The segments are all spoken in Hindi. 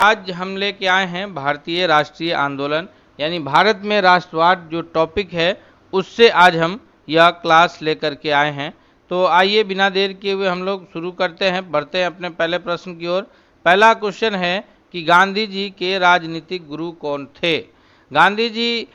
आज हम लेके आए हैं भारतीय राष्ट्रीय आंदोलन यानी भारत में राष्ट्रवाद जो टॉपिक है उससे आज हम यह क्लास लेकर के आए हैं। तो आइए बिना देर किए हुए हम लोग शुरू करते हैं, बढ़ते हैं अपने पहले प्रश्न की ओर। पहला क्वेश्चन है कि गांधी जी के राजनीतिक गुरु कौन थे। गांधी जी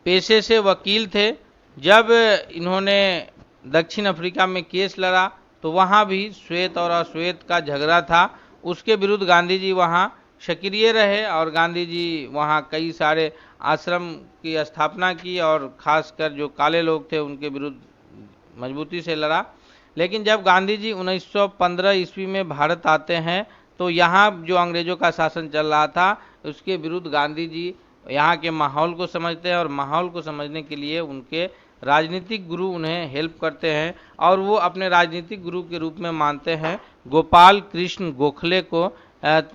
पेशे से वकील थे। जब इन्होंने दक्षिण अफ्रीका में केस लड़ा तो वहाँ भी श्वेत और अश्वेत का झगड़ा था, उसके विरुद्ध गांधी जी वहाँ सक्रिय रहे और गांधी जी वहाँ कई सारे आश्रम की स्थापना की और खासकर जो काले लोग थे उनके विरुद्ध मजबूती से लड़ा। लेकिन जब गांधी जी 1915 ईस्वी में भारत आते हैं तो यहाँ जो अंग्रेजों का शासन चल रहा था उसके विरुद्ध गांधी जी यहाँ के माहौल को समझते हैं और माहौल को समझने के लिए उनके राजनीतिक गुरु उन्हें हेल्प करते हैं और वो अपने राजनीतिक गुरु के रूप में मानते हैं गोपाल कृष्ण गोखले को।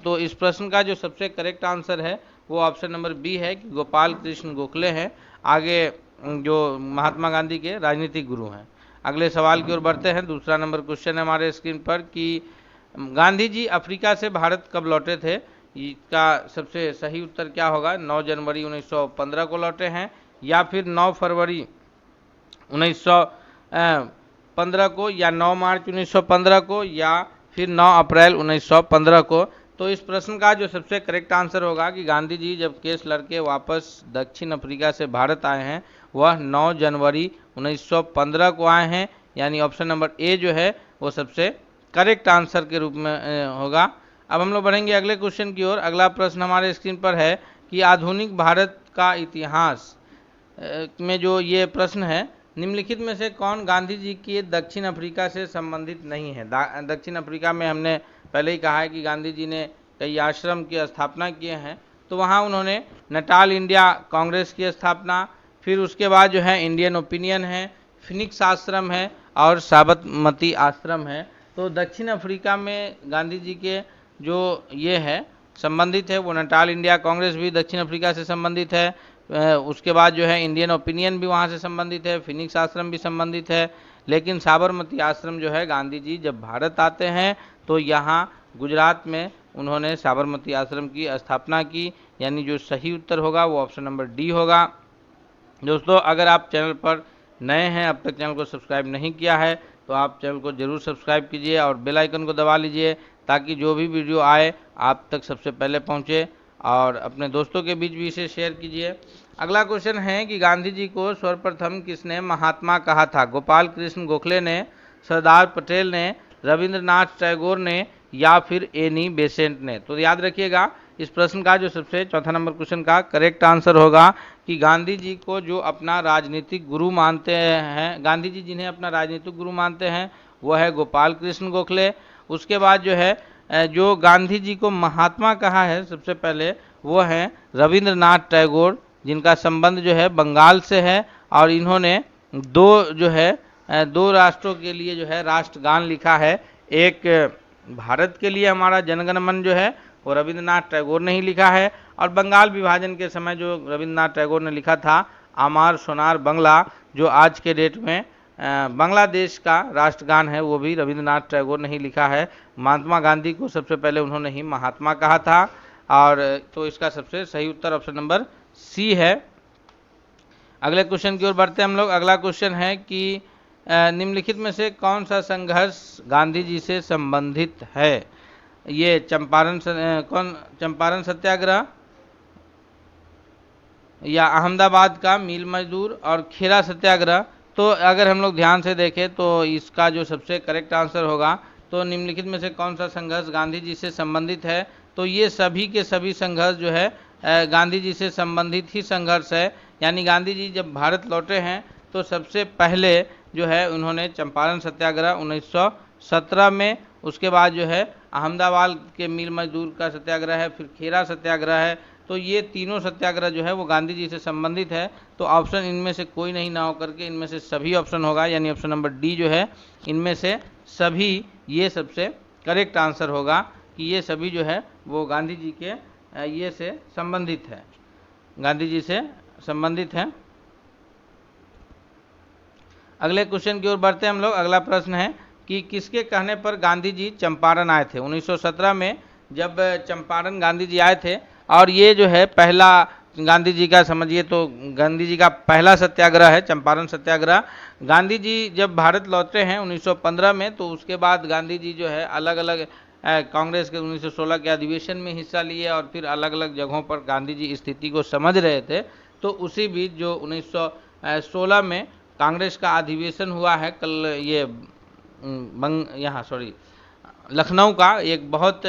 तो इस प्रश्न का जो सबसे करेक्ट आंसर है वो ऑप्शन नंबर बी है कि गोपाल कृष्ण गोखले हैं आगे जो महात्मा गांधी के राजनीतिक गुरु हैं। अगले सवाल की ओर बढ़ते हैं। दूसरा नंबर क्वेश्चन है हमारे स्क्रीन पर कि गांधी जी अफ्रीका से भारत कब लौटे थे। इसका सबसे सही उत्तर क्या होगा। 9 जनवरी 1915 को लौटे हैं या फिर 9 फरवरी 1915 को या 9 मार्च 1915 को या फिर 9 अप्रैल 1915 को। तो इस प्रश्न का जो सबसे करेक्ट आंसर होगा कि गांधी जी जब केस लड़के वापस दक्षिण अफ्रीका से भारत आए हैं वह 9 जनवरी 1915 को आए हैं, यानी ऑप्शन नंबर ए जो है वो सबसे करेक्ट आंसर के रूप में होगा। अब हम लोग बढ़ेंगे अगले क्वेश्चन की ओर। अगला प्रश्न हमारे स्क्रीन पर है कि आधुनिक भारत का इतिहास में जो ये प्रश्न है, निम्नलिखित में से कौन गांधी जी के दक्षिण अफ्रीका से संबंधित नहीं है। दक्षिण अफ्रीका में हमने पहले ही कहा है कि गांधी जी ने कई आश्रम की स्थापना किए हैं। तो वहाँ उन्होंने नटाल इंडिया कांग्रेस की स्थापना, फिर उसके बाद जो है इंडियन ओपिनियन है, फिनिक्स आश्रम है और साबरमती आश्रम है। तो दक्षिण अफ्रीका में गांधी जी के जो ये है संबंधित है वो नटाल इंडिया कांग्रेस भी दक्षिण अफ्रीका से संबंधित है, उसके बाद जो है इंडियन ओपिनियन भी वहाँ से संबंधित है, फिनिक्स आश्रम भी संबंधित है। लेकिन साबरमती आश्रम जो है गांधी जी जब भारत आते हैं तो यहाँ गुजरात में उन्होंने साबरमती आश्रम की स्थापना की, यानी जो सही उत्तर होगा वो ऑप्शन नंबर डी होगा। दोस्तों अगर आप चैनल पर नए हैं, अब तक चैनल को सब्सक्राइब नहीं किया है तो आप चैनल को जरूर सब्सक्राइब कीजिए और बेल आइकन को दबा लीजिए ताकि जो भी वीडियो आए आप तक सबसे पहले पहुंचे और अपने दोस्तों के बीच भी इसे शेयर कीजिए। अगला क्वेश्चन है कि गांधी जी को सर्वप्रथम किसने महात्मा कहा था। गोपाल कृष्ण गोखले ने, सरदार पटेल ने, रविंद्रनाथ टैगोर ने या फिर एनी बेसेंट ने। तो याद रखिएगा इस प्रश्न का जो सबसे चौथा नंबर क्वेश्चन का करेक्ट आंसर होगा कि गांधी जी को जो अपना राजनीतिक गुरु मानते हैं, गांधी जी जिन्हें अपना राजनीतिक गुरु मानते हैं वो है गोपाल कृष्ण गोखले। उसके बाद जो है जो गांधी जी को महात्मा कहा है सबसे पहले वो हैं रविंद्रनाथ टैगोर, जिनका संबंध जो है बंगाल से है और इन्होंने दो राष्ट्रों के लिए जो है राष्ट्रगान लिखा है। एक भारत के लिए हमारा जनगण मन जो है वो रविंद्रनाथ टैगोर ने ही लिखा है और बंगाल विभाजन के समय जो रविंद्रनाथ टैगोर ने लिखा था आमार सोनार बंगला, जो आज के डेट में बांग्लादेश का राष्ट्रगान है, वो भी रविंद्रनाथ टैगोर ने ही लिखा है। महात्मा गांधी को सबसे पहले उन्होंने ही महात्मा कहा था और तो इसका सबसे सही उत्तर ऑप्शन नंबर सी है। अगले क्वेश्चन की ओर बढ़ते हैं हम लोग। अगला क्वेश्चन है कि निम्नलिखित में से कौन सा संघर्ष गांधी जी से संबंधित है। ये चंपारण सत्याग्रह या अहमदाबाद का मील मजदूर और खेरा सत्याग्रह। तो अगर हम लोग ध्यान से देखें तो इसका जो सबसे करेक्ट आंसर होगा तो निम्नलिखित में से कौन सा संघर्ष गांधी जी से संबंधित है। तो ये सभी के सभी संघर्ष जो है गांधी जी से संबंधित ही संघर्ष है, यानी गांधी जी जब भारत लौटे हैं तो सबसे पहले जो है उन्होंने चंपारण सत्याग्रह 1917 में, उसके बाद जो है अहमदाबाद के मील मजदूर का सत्याग्रह है, फिर खेरा सत्याग्रह है। तो ये तीनों सत्याग्रह जो है वो गांधी जी से संबंधित है। तो ऑप्शन इनमें से कोई नहीं ना होकर के इनमें से सभी ऑप्शन होगा, यानी ऑप्शन नंबर डी जो है इनमें से सभी ये सबसे करेक्ट आंसर होगा कि ये सभी जो है वो गांधी जी के ये से संबंधित है, गांधी जी से संबंधित है। अगले क्वेश्चन की ओर बढ़ते हैं हम लोग। अगला प्रश्न है कि किसके कहने पर गांधी जी चंपारण आए थे। 1917 में जब चंपारण गांधी जी आए थे, और ये जो है पहला गांधी जी का, समझिए तो गांधी जी का पहला सत्याग्रह है चंपारण सत्याग्रह। गांधी जी जब भारत लौटे हैं 1915 में, तो उसके बाद गांधी जी जो है अलग अलग कांग्रेस के 1916 के अधिवेशन में हिस्सा लिए, और फिर अलग अलग जगहों पर गांधी जी स्थिति को समझ रहे थे। तो उसी बीच जो 1916 में कांग्रेस का अधिवेशन हुआ है, कल ये यहाँ सॉरी लखनऊ का एक बहुत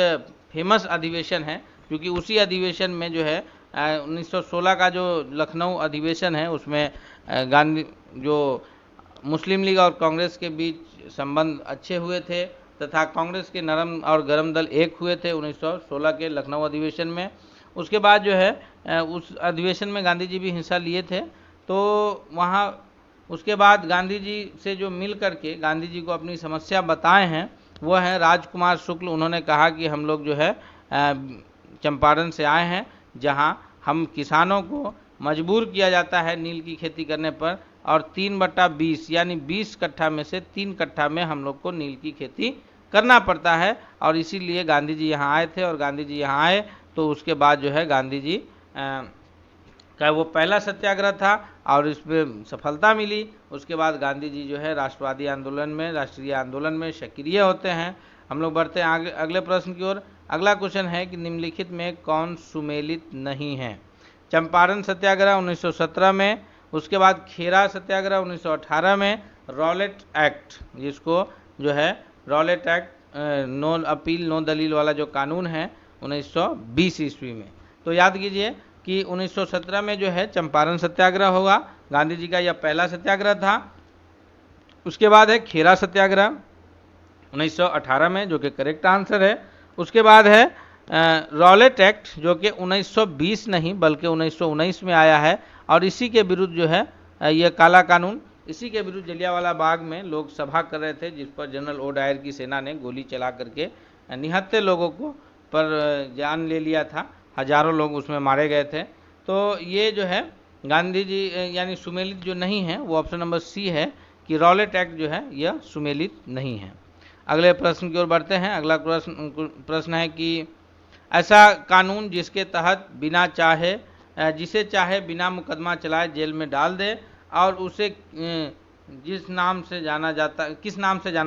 फेमस अधिवेशन है, क्योंकि उसी अधिवेशन में जो है 1916 का जो लखनऊ अधिवेशन है, उसमें गांधी जो मुस्लिम लीग और कांग्रेस के बीच संबंध अच्छे हुए थे, तथा कांग्रेस के नरम और गरम दल एक हुए थे 1916 के लखनऊ अधिवेशन में। उसके बाद जो है उस अधिवेशन में गांधी जी भी हिस्सा लिए थे। तो वहाँ उसके बाद गांधी जी से जो मिल करके गांधी जी को अपनी समस्या बताए हैं, वो है राजकुमार शुक्ल। उन्होंने कहा कि हम लोग जो है चंपारण से आए हैं, जहां हम किसानों को मजबूर किया जाता है नील की खेती करने पर, और 3/20 यानी 20 कट्ठा में से 3 कट्ठा में हम लोग को नील की खेती करना पड़ता है। और इसीलिए गांधी जी यहाँ आए थे, और गांधी जी यहाँ आए तो उसके बाद जो है गांधी जी का वो पहला सत्याग्रह था, और इसमें सफलता मिली। उसके बाद गांधी जी जो है राष्ट्रवादी आंदोलन में, राष्ट्रीय आंदोलन में सक्रिय होते हैं। हम लोग बढ़ते हैं आगे अगले प्रश्न की ओर। अगला क्वेश्चन है कि निम्नलिखित में कौन सुमेलित नहीं है? चंपारण सत्याग्रह 1917 में, उसके बाद खेरा सत्याग्रह 1918 में, रॉलेट एक्ट, जिसको जो है Rowlatt act no appeal no दलील वाला जो कानून है 1920 ईस्वी में। तो याद कीजिए कि 1917 में जो है चंपारण सत्याग्रह होगा, गांधी जी का यह पहला सत्याग्रह था। उसके बाद है खेरा सत्याग्रह 1918 में, जो कि करेक्ट आंसर है। उसके बाद है रॉलेट एक्ट, जो कि 1920 नहीं बल्कि 1919 में आया है, और इसी के विरुद्ध जो है यह काला कानून, इसी के विरुद्ध जलियांवाला बाग में लोग सभा कर रहे थे, जिस पर जनरल ओ डायर की सेना ने गोली चला करके निहत्थे लोगों को पर जान ले लिया था, हजारों लोग उसमें मारे गए थे। तो ये जो है गांधी जी यानी सुमेलित जो नहीं है, वो ऑप्शन नंबर सी है कि रॉलेट एक्ट जो है यह सुमेलित नहीं है। अगले प्रश्न की ओर बढ़ते हैं। अगला प्रश्न है कि ऐसा कानून जिसके तहत बिना चाहे जिसे चाहे बिना मुकदमा चलाए जेल में डाल दे, और उसे किस नाम से जाना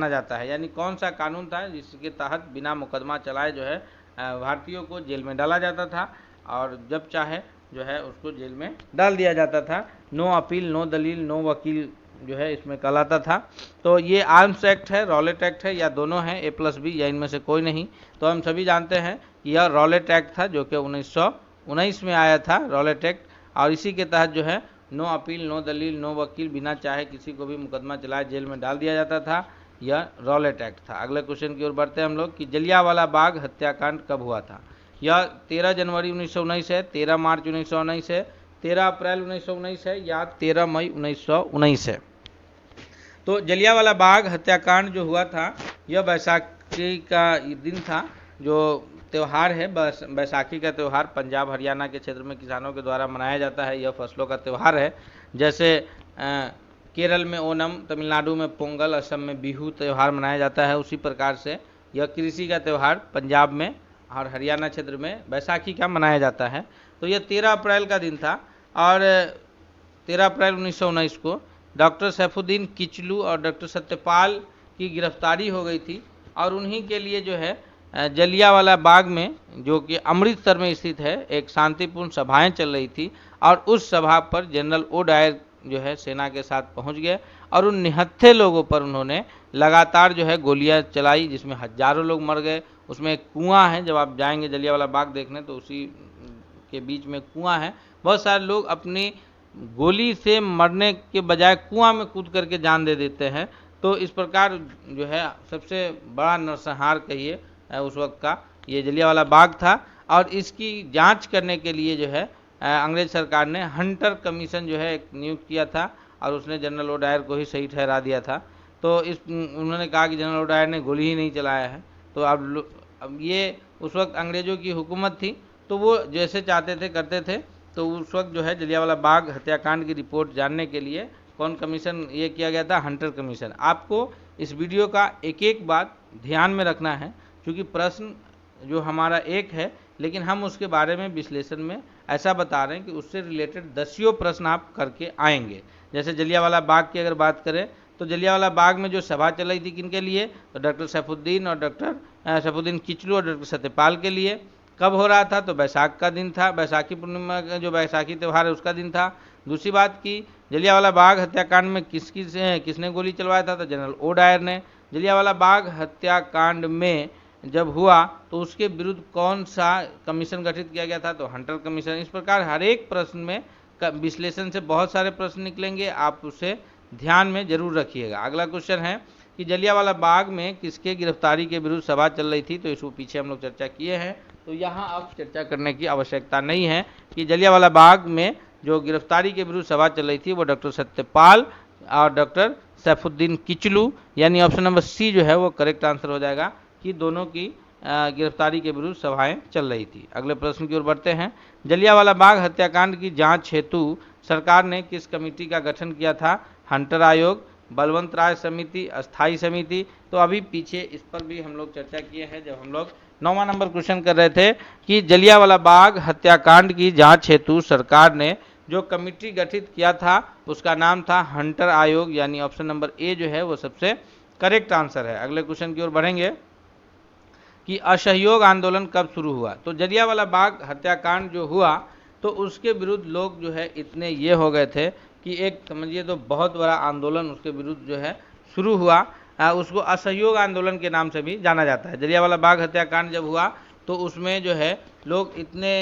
जाता है, यानी कौन सा कानून था जिसके तहत बिना मुकदमा चलाए जो है भारतीयों को जेल में डाला जाता था, और जब चाहे जो है उसको जेल में डाल दिया जाता था। नो अपील नो दलील नो वकील जो है इसमें कहलाता था। तो ये आर्म्स एक्ट है, रॉलेट एक्ट है, या दोनों हैं A+B, या इनमें से कोई नहीं। तो हम सभी जानते हैं यह रॉलेट एक्ट था, जो कि 1919 में आया था रॉलेट एक्ट, और इसी के तहत जो है नो अपील नो दलील नो वकील, बिना चाहे किसी को भी मुकदमा चलाए जेल में डाल दिया जाता था। यह रॉलेट एक्ट था। अगले क्वेश्चन की ओर बढ़ते हैं हम लोग कि जलियांवाला बाग हत्याकांड कब हुआ था? यह 13 जनवरी 1919 है, 13 मार्च 1919 है, 13 अप्रैल 1919 है, या 13 मई 1919 है। तो जलियांवाला बाग हत्याकांड जो हुआ था, यह बैसाखी का दिन था, जो त्यौहार है बैसाखी का त्यौहार पंजाब हरियाणा के क्षेत्र में किसानों के द्वारा मनाया जाता है। यह फसलों का त्यौहार है, जैसे केरल में ओनम, तमिलनाडु में पोंगल, असम में बिहू त्यौहार मनाया जाता है। उसी प्रकार से यह कृषि का त्यौहार पंजाब में और हरियाणा क्षेत्र में बैसाखी का मनाया जाता है। तो यह 13 अप्रैल का दिन था, और 13 अप्रैल 1919 को डॉक्टर सैफुद्दीन किचलू और डॉक्टर सत्यपाल की गिरफ्तारी हो गई थी, और उन्हीं के लिए जो है जलियांवाला बाग में, जो कि अमृतसर में स्थित है, एक शांतिपूर्ण सभाएं चल रही थी, और उस सभा पर जनरल ओ डायर जो है सेना के साथ पहुंच गए, और उन निहत्थे लोगों पर उन्होंने लगातार जो है गोलियां चलाई, जिसमें हजारों लोग मर गए। उसमें एक कुआं है, जब आप जाएंगे जलियांवाला बाग देखने तो उसी के बीच में कुआं है। बहुत सारे लोग अपनी गोली से मरने के बजाय कुआं में कूद करके जान दे देते हैं। तो इस प्रकार जो है सबसे बड़ा नरसंहार कहिए उस वक्त का ये जलियांवाला बाग था, और इसकी जांच करने के लिए जो है अंग्रेज सरकार ने हंटर कमीशन जो है एक नियुक्त किया था, और उसने जनरल ओ डायर को ही सही ठहरा दिया था। तो उन्होंने कहा कि जनरल ओ डायर ने गोली ही नहीं चलाया है। तो अब ये उस वक्त अंग्रेजों की हुकूमत थी, तो वो जैसे चाहते थे करते थे। तो उस वक्त जो है जलियांवाला बाग हत्याकांड की रिपोर्ट जानने के लिए कौन कमीशन ये किया गया था? Hunter commission. आपको इस वीडियो का एक एक बात ध्यान में रखना है, क्योंकि प्रश्न जो हमारा एक है, लेकिन हम उसके बारे में विश्लेषण में ऐसा बता रहे हैं कि उससे रिलेटेड दसियों प्रश्न आप करके आएंगे। जैसे जलियांवाला बाग की अगर बात करें तो जलियांवाला बाग में जो सभा चल रही थी किनके लिए, तो डॉक्टर सैफुद्दीन और डॉक्टर सैफुद्दीन किचलू और डॉक्टर सत्यपाल के लिए। कब हो रहा था, तो बैसाख का दिन था, बैसाखी पूर्णिमा का जो बैसाखी त्यौहार है उसका दिन था। दूसरी बात की जलियांवाला बाग हत्याकांड में किसने गोली चलवाया था, तो जनरल ओ डायर ने। जलियांवाला बाग हत्याकांड में जब हुआ तो उसके विरुद्ध कौन सा कमीशन गठित किया गया था, तो हंटर कमीशन। इस प्रकार हर एक प्रश्न में विश्लेषण से बहुत सारे प्रश्न निकलेंगे, आप उसे ध्यान में जरूर रखिएगा। अगला क्वेश्चन है कि जलियांवाला बाग में किसके गिरफ्तारी के विरुद्ध सभा चल रही थी, तो इसको पीछे हम लोग चर्चा किए हैं, तो यहाँ अब चर्चा करने की आवश्यकता नहीं है कि जलियांवाला बाग में जो गिरफ्तारी के विरुद्ध सभा चल रही थी वो डॉक्टर सत्यपाल और डॉक्टर सैफुद्दीन किचलू, यानी ऑप्शन नंबर सी जो है वो करेक्ट आंसर हो जाएगा कि दोनों की गिरफ्तारी के विरुद्ध सभाएं चल रही थी। अगले प्रश्न की ओर बढ़ते हैं। जलियांवाला बाग हत्याकांड की जांच हेतु सरकार ने किस कमेटी का गठन किया था, हंटर आयोग, बलवंत राय समिति, अस्थाई समिति। तो अभी पीछे इस पर भी हम लोग चर्चा किए हैं जब हम लोग 9वां नंबर क्वेश्चन कर रहे थे कि जलियांवाला बाग हत्याकांड की जांच हेतु सरकार ने जो कमेटी गठित किया था उसका नाम था हंटर आयोग, यानी ऑप्शन नंबर ए जो है वो सबसे करेक्ट आंसर है। अगले क्वेश्चन की ओर बढ़ेंगे कि असहयोग आंदोलन कब शुरू हुआ। तो जलियांवाला बाग हत्याकांड जो हुआ तो उसके विरुद्ध लोग जो है इतने ये हो गए थे कि एक समझिए तो बहुत बड़ा आंदोलन उसके विरुद्ध जो है शुरू हुआ। उसको असहयोग आंदोलन के नाम से भी जाना जाता है। जलियांवाला बाग हत्याकांड जब हुआ तो उसमें जो है लोग इतने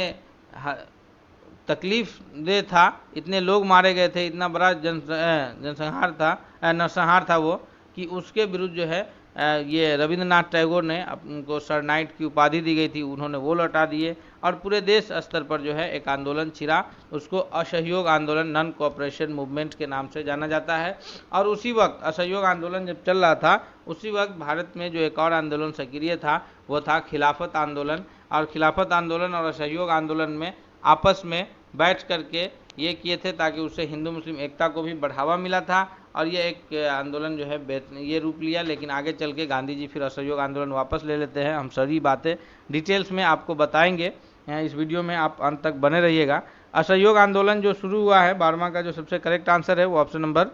तकलीफ दे था, इतने लोग मारे गए थे, इतना बड़ा जनसंहार था, नरसंहार था वो, कि उसके विरुद्ध जो है ये रविंद्रनाथ टैगोर ने उनको सर नाइट की उपाधि दी गई थी, उन्होंने वो लौटा दिए और पूरे देश स्तर पर जो है एक आंदोलन छिड़ा, उसको असहयोग आंदोलन, नॉन कोऑपरेशन मूवमेंट के नाम से जाना जाता है। और उसी वक्त असहयोग आंदोलन जब चल रहा था उसी वक्त भारत में जो एक और आंदोलन सक्रिय था वो था खिलाफत आंदोलन। और खिलाफत आंदोलन और असहयोग आंदोलन में आपस में बैठ करके ये किए थे ताकि उससे हिंदू मुस्लिम एकता को भी बढ़ावा मिला था और ये एक आंदोलन जो है ये रूप लिया। लेकिन आगे चल के गांधी जी फिर असहयोग आंदोलन वापस ले लेते हैं। हम सभी बातें डिटेल्स में आपको बताएंगे, इस वीडियो में आप अंत तक बने रहिएगा। असहयोग आंदोलन जो शुरू हुआ है 12वां का जो सबसे करेक्ट आंसर है वो ऑप्शन नंबर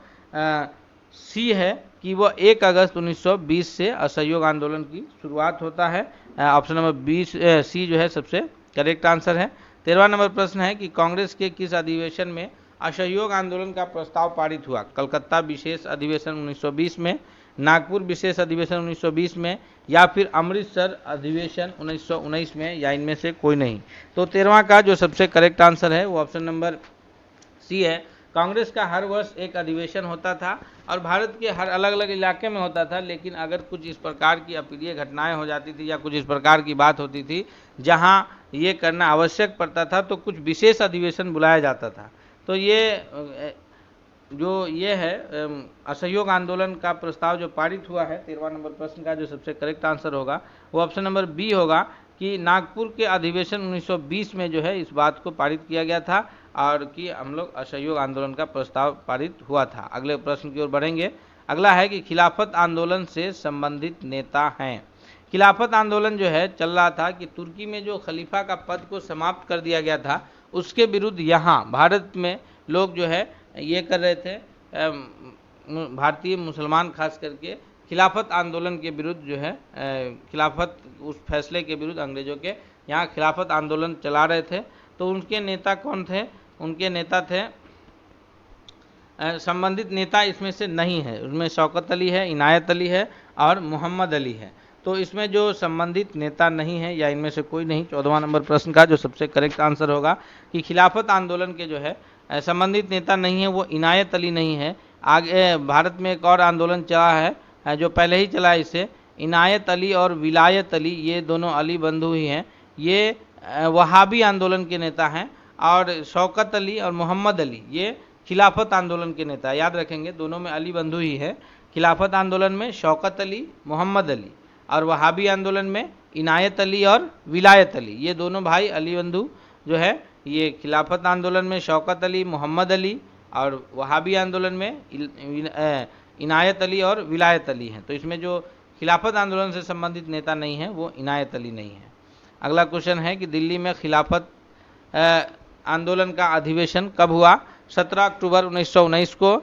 सी है कि वो 1 अगस्त 1920 से असहयोग आंदोलन की शुरुआत होता है। ऑप्शन नंबर सी जो है सबसे करेक्ट आंसर है। 13वां नंबर प्रश्न है कि कांग्रेस के किस अधिवेशन में असहयोग आंदोलन का प्रस्ताव पारित हुआ, कलकत्ता विशेष अधिवेशन 1920 में, नागपुर विशेष अधिवेशन 1920 में, या फिर अमृतसर अधिवेशन 1919 में, या इनमें से कोई नहीं। तो 13वां का जो सबसे करेक्ट आंसर है वो ऑप्शन नंबर सी है। कांग्रेस का हर वर्ष एक अधिवेशन होता था और भारत के हर अलग अलग इलाके में होता था, लेकिन अगर कुछ इस प्रकार की अप्रिय घटनाएं हो जाती थी या कुछ इस प्रकार की बात होती थी जहां ये करना आवश्यक पड़ता था तो कुछ विशेष अधिवेशन बुलाया जाता था। तो ये जो ये है असहयोग आंदोलन का प्रस्ताव जो पारित हुआ है 13वां नंबर प्रश्न का जो सबसे करेक्ट आंसर होगा वो ऑप्शन नंबर बी होगा कि नागपुर के अधिवेशन 1920 में जो है इस बात को पारित किया गया था और कि हम लोग असहयोग आंदोलन का प्रस्ताव पारित हुआ था। अगले प्रश्न की ओर बढ़ेंगे। अगला है कि खिलाफत आंदोलन से संबंधित नेता हैं। खिलाफत आंदोलन जो है चल रहा था कि तुर्की में जो खलीफा का पद को समाप्त कर दिया गया था उसके विरुद्ध यहाँ भारत में लोग जो है ये कर रहे थे, भारतीय मुसलमान खास करके खिलाफत आंदोलन के विरुद्ध जो है खिलाफत उस फैसले के विरुद्ध अंग्रेजों के यहाँ खिलाफत आंदोलन चला रहे थे। तो उनके नेता कौन थे, उनके नेता थे संबंधित नेता इसमें से नहीं है, उसमें शौकत अली है, इनायत अली है और मोहम्मद अली है। तो इसमें जो संबंधित नेता नहीं है या इनमें से कोई नहीं, 14वां नंबर प्रश्न का जो सबसे करेक्ट आंसर होगा कि खिलाफत आंदोलन के जो है संबंधित नेता नहीं है वो इनायत अली नहीं है। आगे भारत में एक और आंदोलन चला है जो पहले ही चला है, इससे इनायत अली और विलायत अली, ये दोनों अली बंधु ही हैं, ये वहाबी आंदोलन के नेता हैं। और शौकत अली और मोहम्मद अली ये खिलाफत आंदोलन के नेता, याद रखेंगे दोनों में अली बंधु ही है। खिलाफत आंदोलन में शौकत अली, मोहम्मद अली, और वहाबी आंदोलन में इनायत अली और विलायत अली, ये दोनों भाई अली बंधु जो है। ये खिलाफत आंदोलन में शौकत अली, मोहम्मद अली, और वहाबी आंदोलन में इनायत अली और विलायत अली हैं। तो इसमें जो खिलाफत आंदोलन से संबंधित नेता नहीं है वो इनायत अली नहीं है। अगला क्वेश्चन है कि दिल्ली में खिलाफत आंदोलन का अधिवेशन कब हुआ? 17 अक्टूबर 1919 को,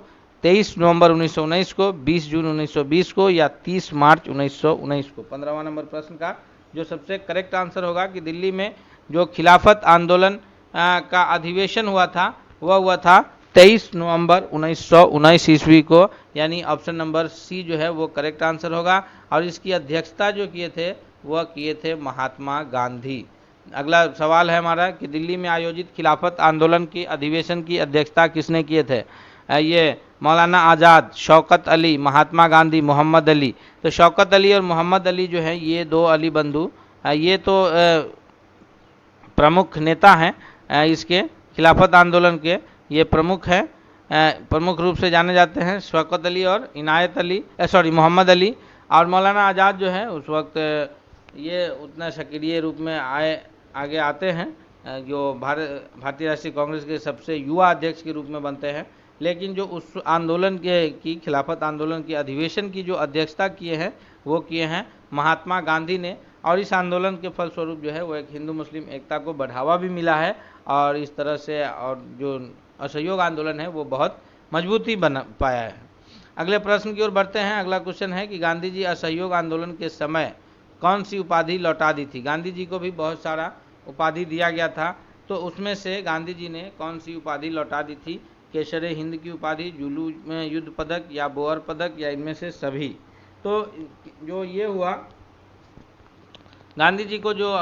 23 नवंबर 1919 को, 20 जून 1920 को या 30 मार्च 1919 को। 15वां नंबर प्रश्न का जो सबसे करेक्ट आंसर होगा कि दिल्ली में जो खिलाफत आंदोलन का अधिवेशन हुआ था वह हुआ था 23 नवंबर 1919 ईस्वी को, यानी ऑप्शन नंबर सी जो है वो करेक्ट आंसर होगा। और इसकी अध्यक्षता जो किए थे वह किए थे महात्मा गांधी। अगला सवाल है हमारा कि दिल्ली में आयोजित खिलाफत आंदोलन की अधिवेशन की अध्यक्षता किसने किए थे? ये मौलाना आज़ाद, शौकत अली, महात्मा गांधी, मोहम्मद अली। तो शौकत अली और मोहम्मद अली जो है ये दो अली बंधु ये तो प्रमुख नेता हैं इसके खिलाफत आंदोलन के, ये प्रमुख हैं, प्रमुख रूप से जाने जाते हैं शौकत अली और इनायत अली, मोहम्मद अली। और मौलाना आज़ाद जो है उस वक्त ये उतना सक्रिय रूप में आगे आते हैं, जो भारतीय राष्ट्रीय कांग्रेस के सबसे युवा अध्यक्ष के रूप में बनते हैं। लेकिन जो उस आंदोलन की खिलाफत आंदोलन की अधिवेशन की जो अध्यक्षता किए हैं वो किए हैं महात्मा गांधी ने। और इस आंदोलन के फलस्वरूप जो है वो एक हिंदू मुस्लिम एकता को बढ़ावा भी मिला है और इस तरह से और जो असहयोग आंदोलन है वो बहुत मजबूती बना पाया है। अगले प्रश्न की ओर बढ़ते हैं। अगला क्वेश्चन है कि गांधी जी असहयोग आंदोलन के समय कौन सी उपाधि लौटा दी थी? गांधी जी को भी बहुत सारा उपाधि दिया गया था, तो उसमें से गांधी जी ने कौन सी उपाधि लौटा दी थी? केसरे हिंद की उपाधि, जुलू में युद्ध पदक या बोअर पदक या इनमें से सभी। तो जो ये हुआ गांधी जी को जो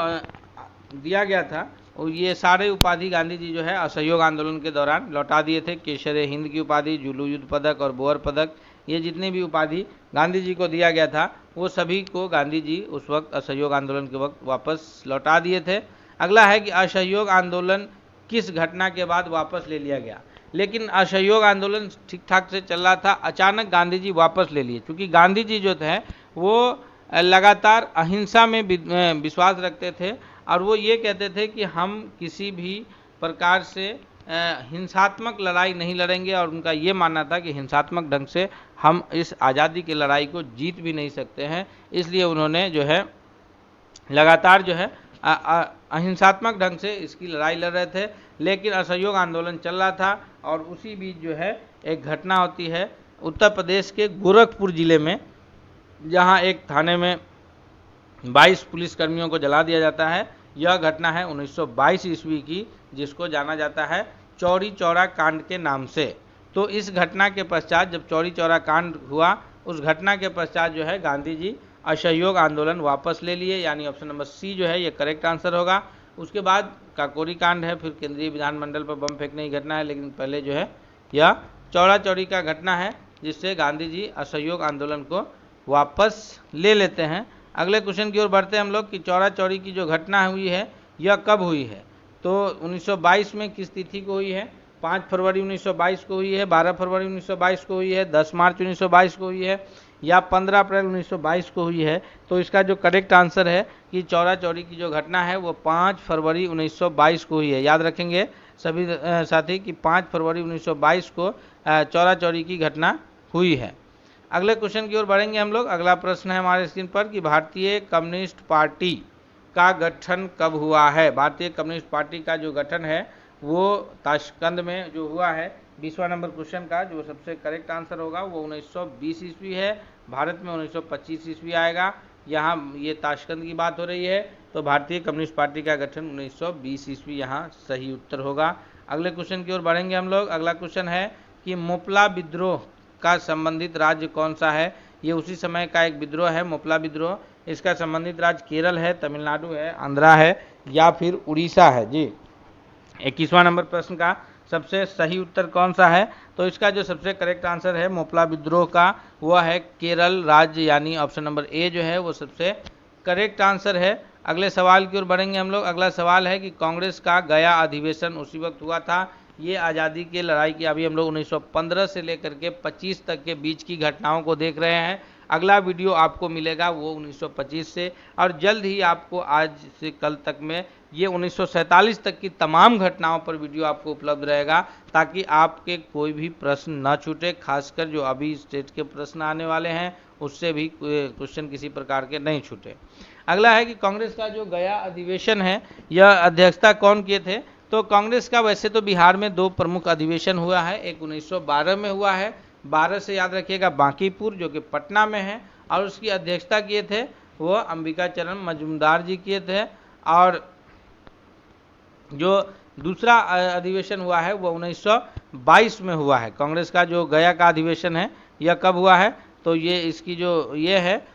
दिया गया था ये सारे उपाधि गांधी जी जो है असहयोग आंदोलन के दौरान लौटा दिए थे। केसरे हिंद की उपाधि, जुलू युद्ध पदक और बोअर पदक, ये जितनी भी उपाधि गांधी जी को दिया गया था वो सभी को गांधी जी उस वक्त असहयोग आंदोलन के वक्त वापस लौटा दिए थे। अगला है कि असहयोग आंदोलन किस घटना के बाद वापस ले लिया गया? लेकिन असहयोग आंदोलन ठीक ठाक से चल रहा था, अचानक गांधी जी वापस ले लिए, क्योंकि गांधी जी जो थे वो लगातार अहिंसा में विश्वास रखते थे और वो ये कहते थे कि हम किसी भी प्रकार से हिंसात्मक लड़ाई नहीं लड़ेंगे। और उनका ये मानना था कि हिंसात्मक ढंग से हम इस आज़ादी की लड़ाई को जीत भी नहीं सकते हैं, इसलिए उन्होंने जो है लगातार जो है अहिंसात्मक ढंग से इसकी लड़ाई लड़ रहे थे। लेकिन असहयोग आंदोलन चल रहा था और उसी बीच जो है एक घटना होती है उत्तर प्रदेश के गोरखपुर जिले में, जहां एक थाने में 22 पुलिसकर्मियों को जला दिया जाता है। यह घटना है 1922 ईस्वी की, जिसको जाना जाता है चौरी चौरा कांड के नाम से। तो इस घटना के पश्चात जब चौरी चौरा कांड हुआ, उस घटना के पश्चात जो है गांधी जी असहयोग आंदोलन वापस ले लिए, यानी ऑप्शन नंबर सी जो है ये करेक्ट आंसर होगा। उसके बाद काकोरी कांड है, फिर केंद्रीय विधानमंडल पर बम फेंकने की घटना है, लेकिन पहले जो है यह चौरा चौरी का घटना है जिससे गांधी जी असहयोग आंदोलन को वापस ले लेते हैं। अगले क्वेश्चन की ओर बढ़ते हैं हम लोग कि चौरा चौरी की जो घटना हुई है यह कब हुई है? तो 1922 में किस तिथि को हुई है? 5 फरवरी 1922 को हुई है, 12 फरवरी 1922 को हुई है, 10 मार्च 1922 को हुई है या 15 अप्रैल 1922 को हुई है? तो इसका जो करेक्ट आंसर है कि चौरा चौरी की जो घटना है वो 5 फरवरी 1922 को हुई है। याद रखेंगे सभी साथी कि 5 फरवरी 1922 को चौरा चौरी की घटना हुई है। अगले क्वेश्चन की ओर बढ़ेंगे हम लोग। अगला प्रश्न है हमारे स्क्रीन पर कि भारतीय कम्युनिस्ट पार्टी का गठन कब हुआ है? भारतीय कम्युनिस्ट पार्टी का जो गठन है वो ताशकंद में जो हुआ है। 20वां नंबर क्वेश्चन का जो सबसे करेक्ट आंसर होगा वो 1920 ईस्वी है। भारत में 1925 ईस्वी आएगा। यहाँ ये ताशकंद की बात हो रही है, तो भारतीय कम्युनिस्ट पार्टी का गठन 1920 ईस्वी यहाँ सही उत्तर होगा। अगले क्वेश्चन की ओर बढ़ेंगे हम लोग। अगला क्वेश्चन है कि मोपला विद्रोह का संबंधित राज्य कौन सा है? ये उसी समय का एक विद्रोह है मोपला विद्रोह। इसका संबंधित राज्य केरल है, तमिलनाडु है, आंध्रा है या फिर उड़ीसा है जी। 21वां नंबर प्रश्न का सबसे सही उत्तर कौन सा है? तो इसका जो सबसे करेक्ट आंसर है मोपला विद्रोह का वह है केरल राज्य, यानी ऑप्शन नंबर ए जो है वो सबसे करेक्ट आंसर है। अगले सवाल की ओर बढ़ेंगे हम लोग। अगला सवाल है कि कांग्रेस का गया अधिवेशन उसी वक्त हुआ था। ये आज़ादी की लड़ाई की अभी हम लोग 1915 से लेकर के 25 तक के बीच की घटनाओं को देख रहे हैं। अगला वीडियो आपको मिलेगा वो 1925 से, और जल्द ही आपको आज से कल तक में ये 1947 तक की तमाम घटनाओं पर वीडियो आपको उपलब्ध रहेगा, ताकि आपके कोई भी प्रश्न न छूटे। खासकर जो अभी स्टेट के प्रश्न आने वाले हैं उससे भी क्वेश्चन किसी प्रकार के नहीं छूटे। अगला है कि कांग्रेस का जो गया अधिवेशन है यह अध्यक्षता कौन किए थे। तो कांग्रेस का वैसे तो बिहार में 2 प्रमुख अधिवेशन हुआ है, एक 1912 में हुआ है, 12 से याद रखिएगा बांकीपुर जो कि पटना में है, और उसकी अध्यक्षता किए थे वो अंबिकाचरण मजूमदार जी किए थे। और जो दूसरा अधिवेशन हुआ है वो 1922 में हुआ है। कांग्रेस का जो गया का अधिवेशन है यह कब हुआ है, तो ये इसकी जो ये है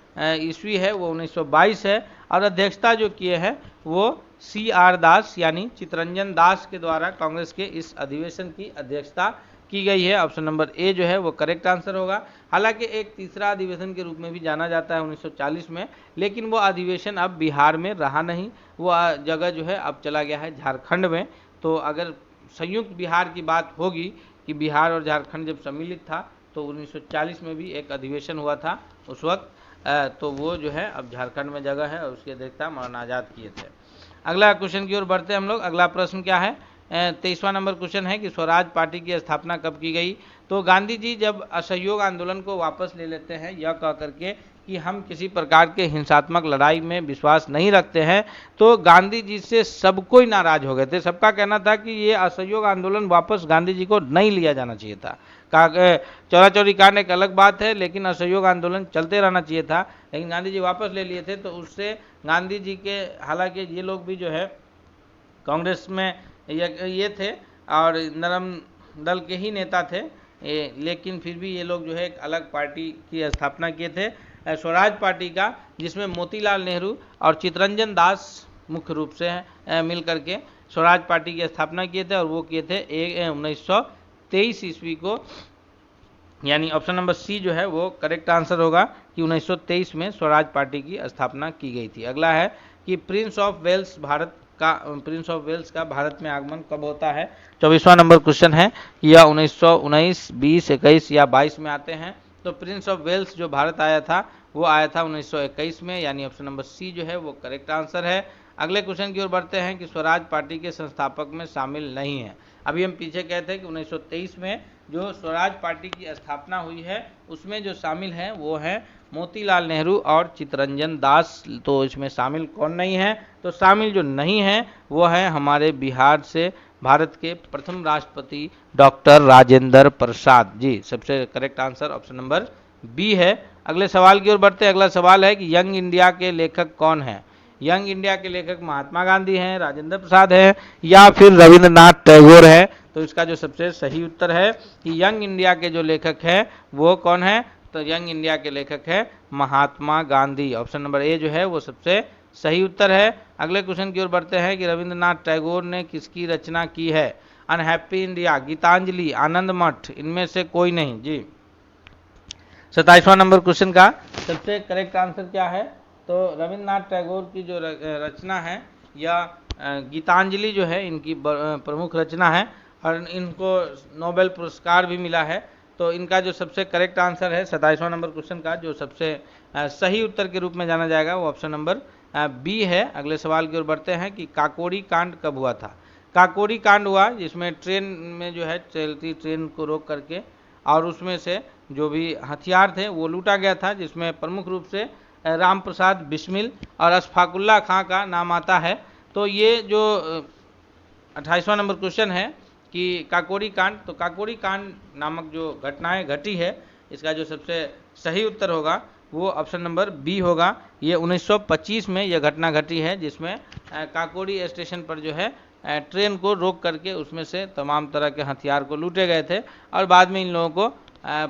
ईस्वी है वो 1922 है, और अध्यक्षता जो किए हैं वो CR दास यानी चितरंजन दास के द्वारा कांग्रेस के इस अधिवेशन की अध्यक्षता की गई है। ऑप्शन नंबर ए जो है वो करेक्ट आंसर होगा। हालांकि एक तीसरा अधिवेशन के रूप में भी जाना जाता है 1940 में, लेकिन वो अधिवेशन अब बिहार में रहा नहीं, वो जगह जो है अब चला गया है झारखंड में। तो अगर संयुक्त बिहार की बात होगी कि बिहार और झारखंड जब सम्मिलित था तो 1940 में भी एक अधिवेशन हुआ था उस वक्त, तो वो जो है अब झारखंड में जगह है और उसकी अध्यक्षता मौलाना आज़ाद किए थे। अगला क्वेश्चन की ओर बढ़ते हैं हम लोग। अगला प्रश्न क्या है, 23वां नंबर क्वेश्चन है कि स्वराज पार्टी की स्थापना कब की गई। तो गांधी जी जब असहयोग आंदोलन को वापस ले लेते हैं यह कह करके कि हम किसी प्रकार के हिंसात्मक लड़ाई में विश्वास नहीं रखते हैं, तो गांधी जी से सब कोई नाराज हो गए थे। सबका कहना था कि ये असहयोग आंदोलन वापस गांधी जी को नहीं लिया जाना चाहिए था। चौरा चौरी कांड एक अलग बात है, लेकिन असहयोग आंदोलन चलते रहना चाहिए था, लेकिन गांधी जी वापस ले लिए थे। तो उससे गांधी जी के, हालांकि ये लोग भी जो है कांग्रेस में ये थे और नरम दल के ही नेता थे, लेकिन फिर भी ये लोग जो है एक अलग पार्टी की स्थापना किए थे, स्वराज पार्टी का, जिसमें मोतीलाल नेहरू और चितरंजन दास मुख्य रूप से मिल करके स्वराज पार्टी की स्थापना किए थे, और वो किए थे 1923 ईस्वी को, यानी ऑप्शन नंबर सी जो है वो करेक्ट आंसर होगा कि 1923 में स्वराज पार्टी की स्थापना की गई थी। अगला है कि प्रिंस ऑफ वेल्स का भारत में आगमन कब होता है। 24वां नंबर क्वेश्चन है कि यह 1919, 20, 21 या 22 में आते हैं। तो प्रिंस ऑफ वेल्स जो भारत आया था वो आया था 1921 में, यानी ऑप्शन नंबर सी जो है वो करेक्ट आंसर है। अगले क्वेश्चन की ओर बढ़ते हैं कि स्वराज पार्टी के संस्थापक में शामिल नहीं है। अभी हम पीछे कहे थे कि 1923 में जो स्वराज पार्टी की स्थापना हुई है उसमें जो शामिल हैं वो हैं मोतीलाल नेहरू और चितरंजन दास। तो इसमें शामिल कौन नहीं है, तो शामिल जो नहीं है वो है हमारे बिहार से भारत के प्रथम राष्ट्रपति डॉक्टर राजेंद्र प्रसाद जी। सबसे correct answer option number B है। अगले सवाल की ओर बढ़ते हैं। अगला सवाल है कि यंग इंडिया के लेखक कौन है। यंग इंडिया के लेखक महात्मा गांधी हैं, राजेंद्र प्रसाद हैं, या फिर रविंद्रनाथ टैगोर है। तो इसका जो सबसे सही उत्तर है कि यंग इंडिया के जो लेखक हैं वो कौन है, तो यंग इंडिया के लेखक है Mahatma Gandhi. Option number A जो है वो सबसे सही उत्तर है। अगले क्वेश्चन की ओर बढ़ते हैं कि रविंद्रनाथ टैगोर ने किसकी रचना की है। अनहैप्पी इंडिया, गीतांजलि, आनंद मठ, इनमें से कोई नहीं जी। 27वां नंबर क्वेश्चन का सबसे करेक्ट आंसर क्या है, तो रविंद्रनाथ टैगोर की जो रचना है या गीतांजलि जो है इनकी प्रमुख रचना है, और इनको नोबेल पुरस्कार भी मिला है। तो इनका जो सबसे करेक्ट आंसर है 27वां नंबर क्वेश्चन का जो सबसे सही उत्तर के रूप में जाना जाएगा वो ऑप्शन नंबर बी है। अगले सवाल की ओर बढ़ते हैं कि काकोरी कांड कब हुआ था। काकोरी कांड हुआ जिसमें ट्रेन में जो है चलती ट्रेन को रोक करके और उसमें से जो भी हथियार थे वो लूटा गया था, जिसमें प्रमुख रूप से राम प्रसाद बिस्मिल और अशफाकुल्ला खां का नाम आता है। तो ये जो 28वां नंबर क्वेश्चन है कि काकोरी कांड, तो काकोरी कांड नामक जो घटनाएं घटी है इसका जो सबसे सही उत्तर होगा वो ऑप्शन नंबर बी होगा। ये 1925 में यह घटना घटी है जिसमें काकोरी स्टेशन पर जो है ट्रेन को रोक करके उसमें से तमाम तरह के हथियार को लूटे गए थे और बाद में इन लोगों को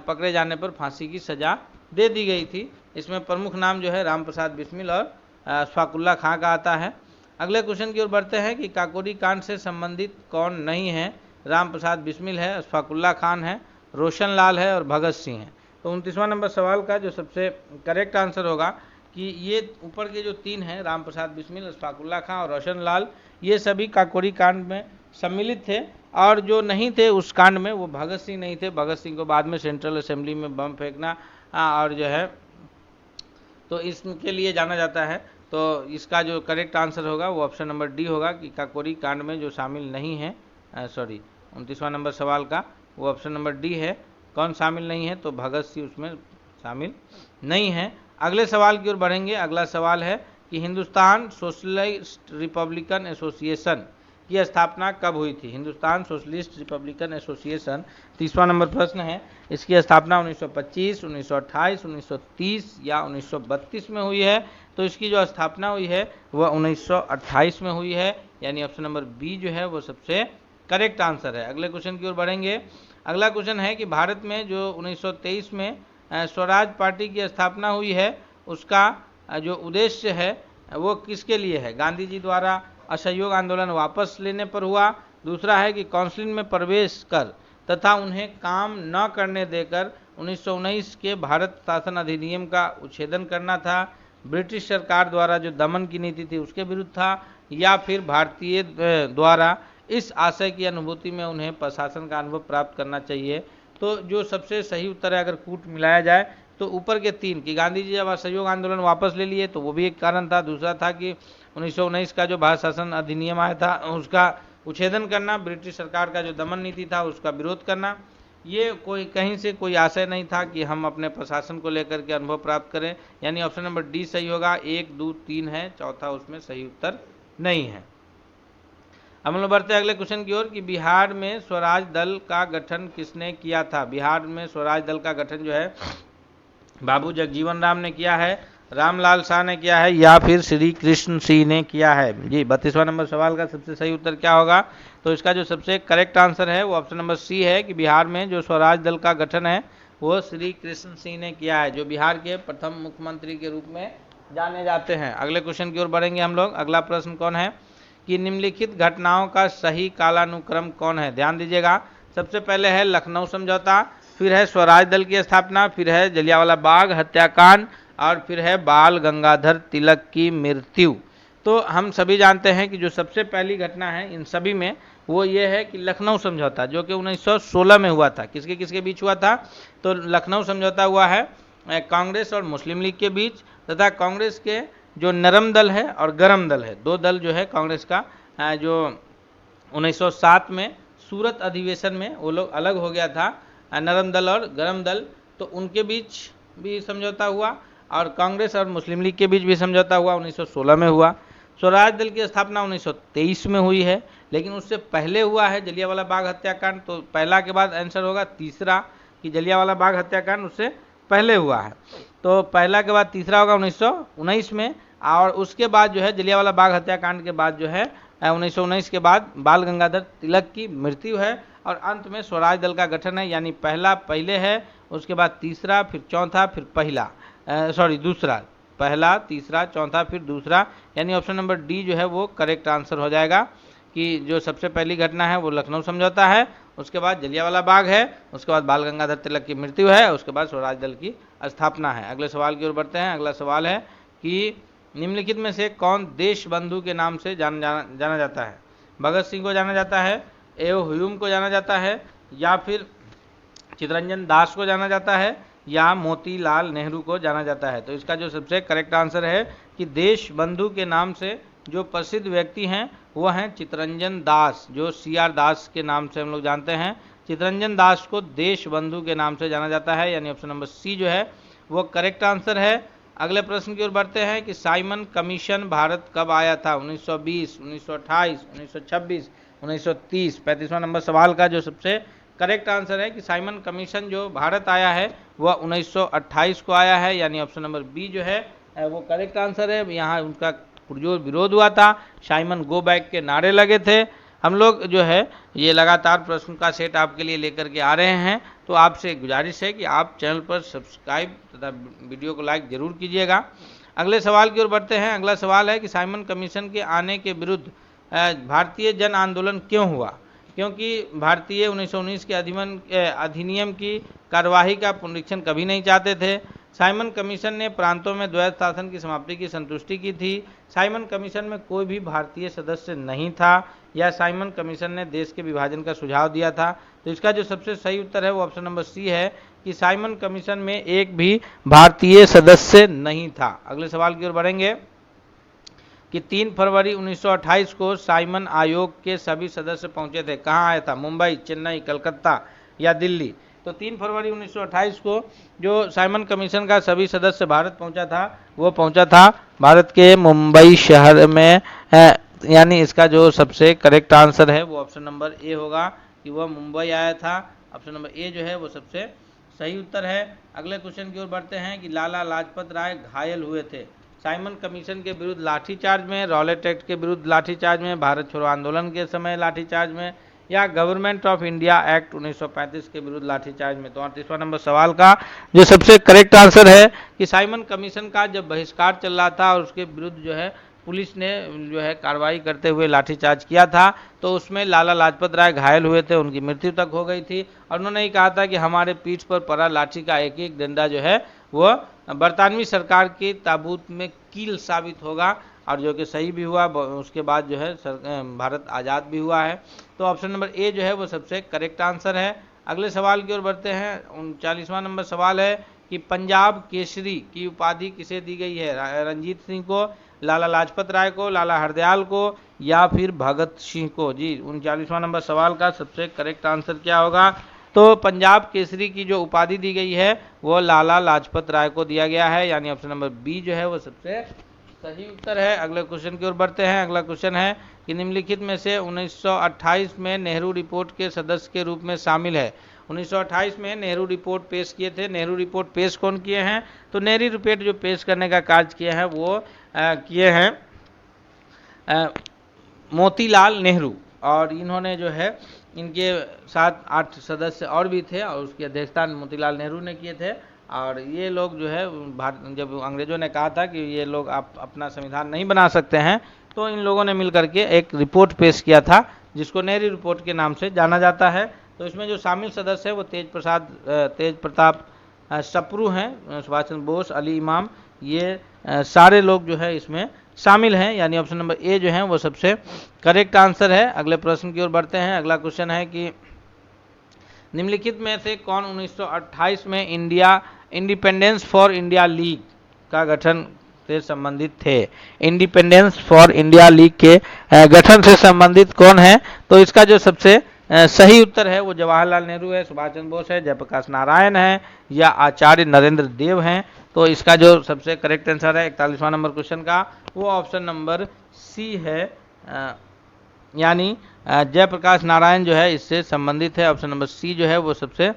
पकड़े जाने पर फांसी की सजा दे दी गई थी। इसमें प्रमुख नाम जो है राम प्रसाद बिस्मिल और अशफाकुल्ला खां का आता है। अगले क्वेश्चन की ओर बढ़ते हैं कि काकोरी कांड से संबंधित कौन नहीं है। राम प्रसाद बिस्मिल है, अशफाकुल्ला खान है, रोशन लाल है और भगत सिंह है। तो 29वां नंबर सवाल का जो सबसे करेक्ट आंसर होगा कि ये ऊपर के जो तीन हैं राम प्रसाद बिस्मिल, अशफाकुल्ला खां और रोशन लाल, ये सभी काकोरी कांड में सम्मिलित थे, और जो नहीं थे उस कांड में वो भगत सिंह नहीं थे। भगत सिंह को बाद में सेंट्रल असेंबली में बम फेंकना और जो है तो इसके लिए जाना जाता है। तो इसका जो करेक्ट आंसर होगा वो ऑप्शन नंबर डी होगा कि काकोरी कांड में जो शामिल नहीं है, 29वां नंबर सवाल का वो ऑप्शन नंबर डी है। कौन शामिल नहीं है, तो भगत सिंह उसमें शामिल नहीं है। अगले सवाल की ओर बढ़ेंगे। अगला सवाल है कि हिंदुस्तान सोशलिस्ट रिपब्लिकन एसोसिएशन की स्थापना कब हुई थी। हिंदुस्तान सोशलिस्ट रिपब्लिकन एसोसिएशन 30वां नंबर प्रश्न है। इसकी स्थापना 1925, 1928, 1930 या 1932 में हुई है। तो इसकी जो स्थापना हुई है वह 1928 में हुई है, यानी ऑप्शन नंबर बी जो है वो सबसे करेक्ट आंसर है। अगले क्वेश्चन की ओर बढ़ेंगे। अगला क्वेश्चन है कि भारत में जो 1923 में स्वराज पार्टी की स्थापना हुई है, उसका जो उद्देश्य है वो किसके लिए है। गांधी जी द्वारा असहयोग आंदोलन वापस लेने पर हुआ। दूसरा है कि काउंसिल में प्रवेश कर तथा उन्हें काम न करने देकर 1919 के भारत शासन अधिनियम का उच्छेदन करना था। ब्रिटिश सरकार द्वारा जो दमन की नीति थी उसके विरुद्ध था, या फिर भारतीय द्वारा इस आशय की अनुभूति में उन्हें प्रशासन का अनुभव प्राप्त करना चाहिए। तो जो सबसे सही उत्तर है अगर कूट मिलाया जाए तो ऊपर के तीन कि गांधी जी जब असहयोग आंदोलन वापस ले लिए तो वो भी एक कारण था। दूसरा था कि 1919 का जो भारत शासन अधिनियम आया था उसका उच्छेदन करना, ब्रिटिश सरकार का जो दमन नीति था उसका विरोध करना। ये कोई कहीं से कोई आशय नहीं था कि हम अपने प्रशासन को लेकर के अनुभव प्राप्त करें, यानी ऑप्शन नंबर डी सही होगा। 1, 2, 3 है, चौथा उसमें सही उत्तर नहीं है। हम लोग बढ़ते हैं अगले क्वेश्चन की ओर कि बिहार में स्वराज दल का गठन किसने किया था। बिहार में स्वराज दल का गठन जो है बाबू जगजीवन राम ने किया है, रामलाल शाह ने किया है, या फिर श्री कृष्ण सिंह ने किया है। जी 32वां नंबर सवाल का सबसे सही उत्तर क्या होगा। तो इसका जो सबसे करेक्ट आंसर है वो ऑप्शन नंबर सी है कि बिहार में जो स्वराज दल का गठन है वो श्री कृष्ण सिंह ने किया है, जो बिहार के प्रथम मुख्यमंत्री के रूप में जाने जाते हैं। अगले क्वेश्चन की ओर बढ़ेंगे हम लोग। अगला प्रश्न कौन है कि निम्नलिखित घटनाओं का सही कालानुक्रम कौन है। ध्यान दीजिएगा। सबसे पहले है लखनऊ समझौता, फिर है स्वराज दल की स्थापना, फिर है जलियांवाला बाग हत्याकांड, और फिर है बाल गंगाधर तिलक की मृत्यु। तो हम सभी जानते हैं कि जो सबसे पहली घटना है इन सभी में वो ये है कि लखनऊ समझौता, जो कि 1916 में हुआ था। किसके किसके बीच हुआ था। तो लखनऊ समझौता हुआ है कांग्रेस और मुस्लिम लीग के बीच, तथा कांग्रेस के जो नरम दल है और गरम दल है, दो दल जो है कांग्रेस का जो 1907 में सूरत अधिवेशन में वो लोग अलग हो गया था, नरम दल और गरम दल, तो उनके बीच भी समझौता हुआ, और कांग्रेस और मुस्लिम लीग के बीच भी समझौता हुआ 1916 में हुआ। स्वराज दल की स्थापना 1923 में हुई है, लेकिन उससे पहले हुआ है जलियांवाला बाग हत्याकांड। तो पहला के बाद आंसर होगा तीसरा कि जलियांवाला बाग हत्याकांड उससे पहले हुआ है। तो पहला के बाद तीसरा होगा 1919 में, और उसके बाद जो है जलियांवाला बाग हत्याकांड के बाद जो है 1919 के बाद बाल गंगाधर तिलक की मृत्यु है, और अंत में स्वराज दल का गठन है। यानी पहला पहले है, उसके बाद तीसरा, फिर चौथा, फिर दूसरा, पहला, तीसरा, चौथा, फिर दूसरा, यानी ऑप्शन नंबर डी जो है वो करेक्ट आंसर हो जाएगा कि जो सबसे पहली घटना है वो लखनऊ समझौता है, उसके बाद जलियांवाला बाग है, उसके बाद बाल गंगाधर तिलक की मृत्यु है, उसके बाद स्वराज दल की स्थापना है। अगले सवाल की ओर बढ़ते हैं। अगला सवाल है कि निम्नलिखित में से कौन देश बंधु के नाम से जाना जाता है। भगत सिंह को जाना जाता है, एओ ह्यूम को जाना जाता है, या फिर चित्तरंजन दास को जाना जाता है, या मोतीलाल नेहरू को जाना जाता है। तो इसका जो सबसे करेक्ट आंसर है कि देश बंधु के नाम से जो प्रसिद्ध व्यक्ति हैं वो हैं चित्तरंजन दास, जो CR दास के नाम से हम लोग जानते हैं। चित्तरंजन दास को देश बंधु के नाम से जाना जाता है, यानी ऑप्शन नंबर सी जो है वो करेक्ट आंसर है। अगले प्रश्न की ओर बढ़ते हैं कि साइमन कमीशन भारत कब आया था। 1920, 1928, 1926, 1930। 35वां नंबर सवाल का जो सबसे करेक्ट आंसर है कि साइमन कमीशन जो भारत आया है वह 1928 को आया है, यानी ऑप्शन नंबर बी जो है वो करेक्ट आंसर है। यहाँ उनका पुरजोर विरोध हुआ था, साइमन गो बैक के नारे लगे थे। हम लोग जो है ये लगातार प्रश्न का सेट आपके लिए लेकर के आ रहे हैं, तो आपसे गुजारिश है कि आप चैनल पर सब्सक्राइब तथा वीडियो को लाइक जरूर कीजिएगा। अगले सवाल की ओर बढ़ते हैं। अगला सवाल है कि साइमन कमीशन के आने के विरुद्ध भारतीय जन आंदोलन क्यों हुआ। क्योंकि भारतीय 1919 के अधिनियम की कार्यवाही का पुनरीक्षण कभी नहीं चाहते थे। साइमन कमीशन ने प्रांतों में द्वैत शासन की समाप्ति की संतुष्टि की थी। साइमन कमीशन में कोई भी भारतीय सदस्य नहीं था, या साइमन कमीशन ने देश के विभाजन का सुझाव दिया था। तो इसका जो सबसे सही उत्तर है वो ऑप्शन नंबर सी है कि साइमन कमीशन में एक भी भारतीय सदस्य नहीं था। अगले सवाल की ओर बढ़ेंगे कि 3 फरवरी 1928 को साइमन आयोग के सभी सदस्य पहुंचे थे। कहाँ आया था, मुंबई, चेन्नई, कलकत्ता या दिल्ली। तो 3 फरवरी 1928 को जो साइमन कमीशन का सभी सदस्य भारत पहुंचा था वो पहुंचा था भारत के मुंबई शहर में यानी इसका जो सबसे करेक्ट आंसर है वो ऑप्शन नंबर ए होगा कि वह मुंबई आया था। ऑप्शन नंबर ए जो है वो सबसे सही उत्तर है। अगले क्वेश्चन की ओर बढ़ते हैं कि लाला लाजपत राय घायल हुए थे साइमन कमीशन के विरुद्ध लाठीचार्ज में, रॉलेट एक्ट के विरुद्ध लाठीचार्ज में, भारत छोड़ो आंदोलन के समय लाठीचार्ज में, या गवर्नमेंट ऑफ इंडिया एक्ट 1935 के विरुद्ध लाठीचार्ज में। तो 38वां नंबर सवाल का जो सबसे करेक्ट आंसर है कि साइमन कमीशन का जब बहिष्कार चल रहा था और उसके विरुद्ध जो है पुलिस ने जो है कार्रवाई करते हुए लाठीचार्ज किया था, तो उसमें लाला लाजपत राय घायल हुए थे, उनकी मृत्यु तक हो गई थी और उन्होंने ही कहा था कि हमारे पीठ पर पड़ा लाठी का एक एक डंडा जो है वो बरतानवी सरकार के ताबूत में कील साबित होगा, और जो कि सही भी हुआ। उसके बाद जो है भारत आज़ाद भी हुआ है। तो ऑप्शन नंबर ए जो है वो सबसे करेक्ट आंसर है। अगले सवाल की ओर बढ़ते हैं। 39वां नंबर सवाल है कि पंजाब केसरी की उपाधि किसे दी गई है? रंजीत सिंह को, लाला लाजपत राय को, लाला हरदयाल को, या फिर भगत सिंह को? जी 39वां नंबर सवाल का सबसे करेक्ट आंसर क्या होगा? तो पंजाब केसरी की जो उपाधि दी गई है वो लाला लाजपत राय को दिया गया है, यानी ऑप्शन नंबर बी जो है वो सबसे सही उत्तर है। अगले क्वेश्चन की ओर बढ़ते हैं। अगला क्वेश्चन है कि निम्नलिखित में से 1928 में नेहरू रिपोर्ट के सदस्य के रूप में शामिल है। 1928 में नेहरू रिपोर्ट पेश किए थे। नेहरू रिपोर्ट पेश कौन किए हैं? तो नेहरू रिपोर्ट जो पेश करने का कार्य किए हैं वो किए हैं मोतीलाल नेहरू, और इन्होंने जो है इनके साथ 8 सदस्य और भी थे और उसकी अध्यक्षता मोतीलाल नेहरू ने किए थे। और ये लोग जो है जब अंग्रेजों ने कहा था कि ये लोग आप अपना संविधान नहीं बना सकते हैं, तो इन लोगों ने मिलकर के एक रिपोर्ट पेश किया था जिसको नेहरू रिपोर्ट के नाम से जाना जाता है। तो इसमें जो शामिल सदस्य है वो तेज प्रताप सप्रू हैं, सुभाष चंद्र बोस, अली इमाम, ये सारे लोग जो है इसमें शामिल हैं, यानी ऑप्शन नंबर ए जो है वो सबसे करेक्ट आंसर है। अगले प्रश्न की ओर बढ़ते हैं। अगला क्वेश्चन है कि निम्नलिखित में से कौन 1928 में इंडिपेंडेंस फॉर इंडिया लीग का गठन से संबंधित थे? इंडिपेंडेंस फॉर इंडिया लीग के गठन से संबंधित कौन है? तो इसका जो सबसे सही उत्तर है वो जवाहरलाल नेहरू है, सुभाष चंद्र बोस है, जयप्रकाश नारायण है, या आचार्य नरेंद्र देव हैं। तो इसका जो सबसे करेक्ट आंसर है 41वां नंबर क्वेश्चन का वो ऑप्शन नंबर सी है, यानी जयप्रकाश नारायण जो है इससे संबंधित है। ऑप्शन नंबर सी जो है वो सबसे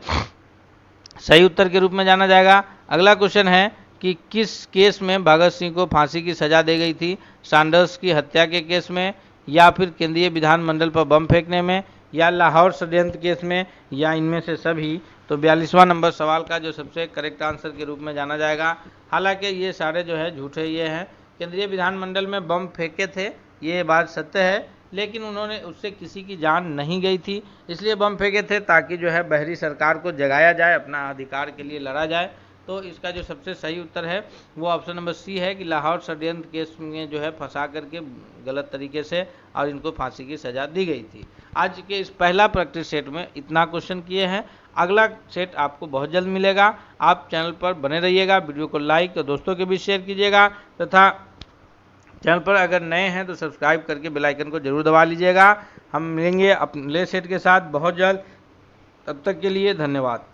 सही उत्तर के रूप में जाना जाएगा। अगला क्वेश्चन है कि किस केस में भगत सिंह को फांसी की सजा दी गई थी? सैंडर्स की हत्या के केस में, या फिर केंद्रीय विधानमंडल पर बम फेंकने में, या लाहौर षड्यंत्र केस में, या इनमें से सभी? तो 42वां नंबर सवाल का जो सबसे करेक्ट आंसर के रूप में जाना जाएगा। हालांकि ये सारे जो है झूठे ये हैं। केंद्रीय विधानमंडल में बम फेंके थे ये बात सत्य है, लेकिन उन्होंने उससे किसी की जान नहीं गई थी, इसलिए बम फेंके थे ताकि जो है बहरी सरकार को जगाया जाए, अपना अधिकार के लिए लड़ा जाए। तो इसका जो सबसे सही उत्तर है वो ऑप्शन नंबर सी है कि लाहौर षड्यंत्र केस में जो है फंसा करके गलत तरीके से और इनको फांसी की सजा दी गई थी। आज के इस पहला प्रैक्टिस सेट में इतना क्वेश्चन किए हैं। अगला सेट आपको बहुत जल्द मिलेगा। आप चैनल पर बने रहिएगा, वीडियो को लाइक और दोस्तों के बीच शेयर कीजिएगा, तथा चैनल पर अगर नए हैं तो सब्सक्राइब करके बेल आइकन को जरूर दबा लीजिएगा। हम मिलेंगे अपने सेट के साथ बहुत जल्द। तब तक के लिए धन्यवाद।